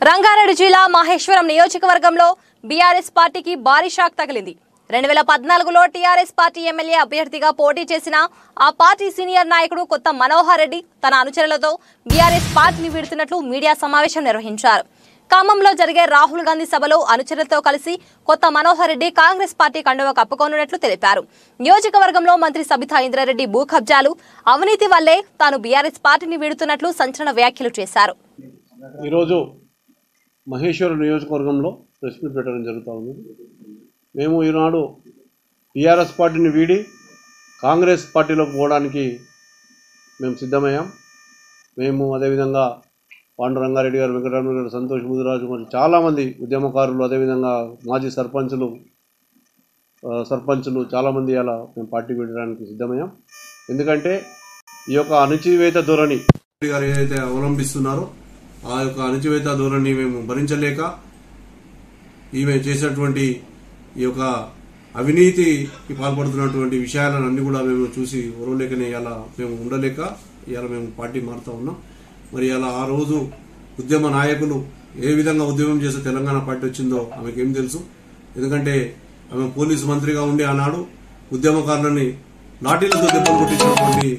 రంగారెడ్డి జిల్లా మహేశ్వరం నియోజకవర్గంలో బీఆర్ఎస్ పార్టీకి భారీ షాక్ తగిలింది. 2014లో టీఆర్ఎస్ పార్టీ ఎమ్మెల్యే అభ్యర్థిగా పోటీ చేసిన ఆ పార్టీ సీనియర్ నాయకుడు కొత్త మనోహర్ రెడ్డి తన అనుచరులతో బీఆర్ఎస్ పార్టీని వీడుతున్నట్లు మీడియా సమావేశం నిర్వహించారు. ఖమ్మంలో జరిగే రాహుల్ గాంధీ సభలో అనుచరులతో కలిసి కొత్త మనోహర్ రెడ్డి కాంగ్రెస్ పార్టీ కండువా కప్పుకోనున్నట్లు తెలిపారు. నియోజకవర్గంలో మంత్రి సబితా ఇంద్రారెడ్డి భూ కబ్జాలు, అవినీతి వల్లే తాను బీఆర్ఎస్ పార్టీని వీడుతున్నట్లు సంచలన వ్యాఖ్యలు చేశారు. ఈరోజు మహేశ్వరం నియోజకవర్గంలో ప్రెస్ మీట్ పెట్టడం జరుగుతూ ఉంది. మేము ఈనాడు టీఆర్ఎస్ పార్టీని వీడి కాంగ్రెస్ పార్టీలోకి పోవడానికి మేము సిద్ధమయ్యాం. మేము అదేవిధంగా పాండు రంగారెడ్డి గారు, వెంకటరామరెడ్డి గారు, సంతోష్ ముదిరాజు మరియు చాలామంది ఉద్యమకారులు, అదేవిధంగా మాజీ సర్పంచులు చాలామంది అలా మేము పార్టీ వీడడానికి సిద్ధమయ్యాం. ఎందుకంటే ఈ యొక్క అణచివేత ధోరణి గారు ఏదైతే అవలంబిస్తున్నారో ఆ యొక్క అణచివేత ధోరణి మేము భరించలేక ఈమె చేసినటువంటి ఈ యొక్క అవినీతికి పాల్పడుతున్నటువంటి విషయాలను అన్ని కూడా మేము చూసి ఓరవలేకనే ఇలా మేము ఉండలేక ఇలా మేము పార్టీ మారుతా ఉన్నాం. మరి అలా ఆ రోజు ఉద్యమ నాయకులు ఏ విధంగా ఉద్యమం చేస్తే తెలంగాణ పార్టీ వచ్చిందో ఆమెకు ఏం తెలుసు. ఎందుకంటే ఆమె పోలీసు మంత్రిగా ఉండి ఆనాడు ఉద్యమకారులని లాఠీలతో దెబ్బలు కొట్టించినటువంటి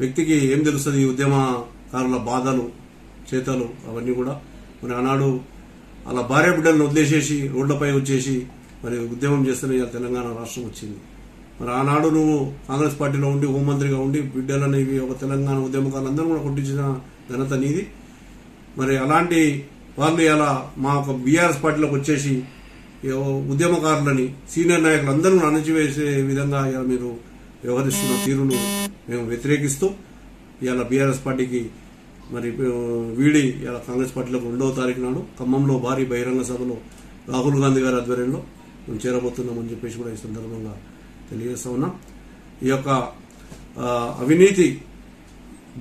వ్యక్తికి ఏం తెలుస్తుంది ఈ ఉద్యమకారుల బాధలు, చేతలు అవన్నీ కూడా. మరి ఆనాడు అలా భార్య బిడ్డలను వదిలేసేసి రోడ్లపై వచ్చేసి మరి ఉద్యమం చేస్తేనే తెలంగాణ రాష్ట్రం వచ్చింది. మరి ఆనాడు నువ్వు కాంగ్రెస్ పార్టీలో ఉండి హోంమంత్రిగా ఉండి బిడ్డలని ఒక తెలంగాణ ఉద్యమకారులందరూ కూడా కొట్టించిన ఘనత నీది. మరి అలాంటి వాళ్ళు ఇలా మా ఒక బీఆర్ఎస్ పార్టీలోకి వచ్చేసి ఉద్యమకారులని సీనియర్ నాయకులందరూ అణచివేసే విధంగా ఇలా మీరు వ్యవహరిస్తున్న తీరును మేము వ్యతిరేకిస్తూ ఇలా బీఆర్ఎస్ పార్టీకి మరి వీడి ఇలా కాంగ్రెస్ పార్టీలోకి 2వ తారీఖు నాడు ఖమ్మంలో భారీ బహిరంగ సభలో రాహుల్ గాంధీ గారి ఆధ్వర్యంలో మేము చేరబోతున్నామని చెప్పేసి కూడా ఈ సందర్భంగా తెలియజేస్తా ఉన్నాం. ఈ యొక్క అవినీతి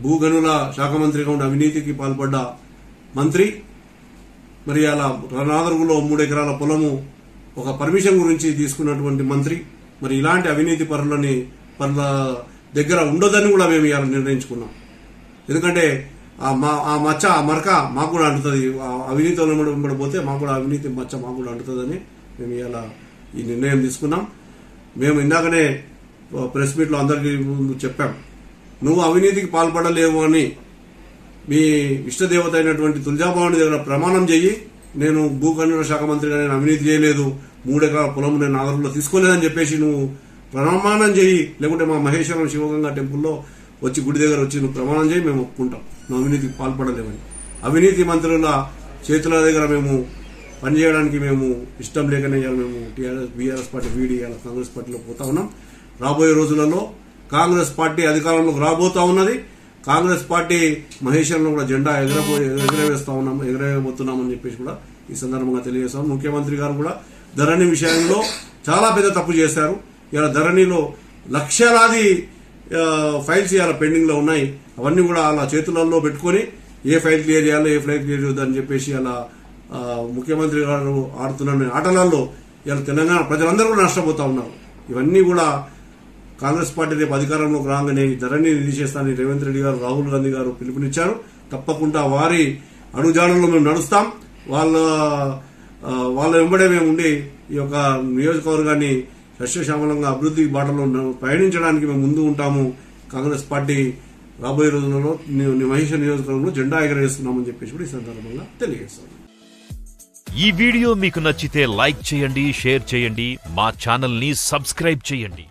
భూగనుల శాఖ మంత్రిగా ఉండే అవినీతికి పాల్పడ్డ మంత్రి మరి అలా నాదరుగులో 3 ఎకరాల పొలము ఒక పర్మిషన్ గురించి తీసుకున్నటువంటి మంత్రి మరి ఇలాంటి అవినీతి పరుల దగ్గర ఉండదని కూడా మేము ఇవాళ నిర్ణయించుకున్నాం. ఎందుకంటే ఆ మచ్చ ఆ మరక మాకు కూడా అంటుతుంది, అవినీతి పోతే మాకు కూడా అవినీతి మచ్చ మాకు కూడా అంటుతుందని మేము ఇవాళ ఈ నిర్ణయం తీసుకున్నాం. మేము ఇందాకనే ప్రెస్ మీట్లో అందరికీ ముందు చెప్పాం, నువ్వు అవినీతికి పాల్పడలేవు అని మీ ఇష్టదేవత అయినటువంటి తులజాభవాని దగ్గర ప్రమాణం చెయ్యి. నేను భూగనుల శాఖ మంత్రిగా నేను అవినీతి చేయలేదు, 3 ఎకరాల పొలం నేను నాగరంలో తీసుకోలేదని చెప్పేసి నువ్వు ప్రమాణం చెయ్యి. లేకుంటే మా మహేశ్వరం శివగంగా టెంపుల్లో వచ్చి గుడి దగ్గర వచ్చి నువ్వు ప్రమాణం చేయి, మేము ఒప్పుకుంటాం నువ్వు అవినీతికి పాల్పడలేవని. అవినీతి మంత్రుల చేతుల దగ్గర మేము పనిచేయడానికి మేము ఇష్టం లేకనే మేము బీఆర్ఎస్ పార్టీ వీడి కాంగ్రెస్ పార్టీలో పోతా ఉన్నాం. రాబోయే రోజులలో కాంగ్రెస్ పార్టీ అధికారంలోకి రాబోతా ఉన్నది. కాంగ్రెస్ పార్టీ మహేశ్వరంలో కూడా జెండా ఎగరవేయబోతున్నామని చెప్పేసి కూడా ఈ సందర్భంగా తెలియజేస్తాం. ముఖ్యమంత్రి గారు కూడా ధరణి విషయంలో చాలా పెద్ద తప్పు చేశారు. ఇలా ధరణిలో లక్షలాది ఫైల్స్ ఇలా పెండింగ్ లో ఉన్నాయి. అవన్నీ కూడా అలా చేతులలో పెట్టుకుని ఏ ఫైల్ క్లియర్ చేయాలో ఏ ఫైల్ క్లియర్ చేయొద్దని చెప్పేసి అలా ముఖ్యమంత్రి గారు ఆడుతున్న ఆటలలో ఇలా తెలంగాణ ప్రజలందరూ కూడా నష్టపోతా ఉన్నారు. ఇవన్నీ కూడా కాంగ్రెస్ పార్టీ రేపు అధికారంలోకి రాగానే ధరణి నిలిచేస్తానని రేవంత్ రెడ్డి గారు, రాహుల్ గాంధీ గారు పిలుపునిచ్చారు. తప్పకుండా వారి అడుగుజాడల్లో మేము నడుస్తాం. వాళ్ళ వెంబడే మేము ఉండి ఈ యొక్క నియోజకవర్గాన్ని సస్యశ్యామలంగా అభివృద్ధి బాటలో పయనించడానికి మేము ముందు ఉంటాము. కాంగ్రెస్ పార్టీ రాబోయే రోజులలో మహేశ్వర నియోజకవర్గంలో జెండా ఎగరేస్తున్నామని చెప్పేసి కూడా ఈ సందర్భంగా తెలియజేస్తాం. ఈ వీడియో మీకు నచ్చితే లైక్ చేయండి, షేర్ చేయండి, మా ఛానల్ ని సబ్స్క్రైబ్ చేయండి.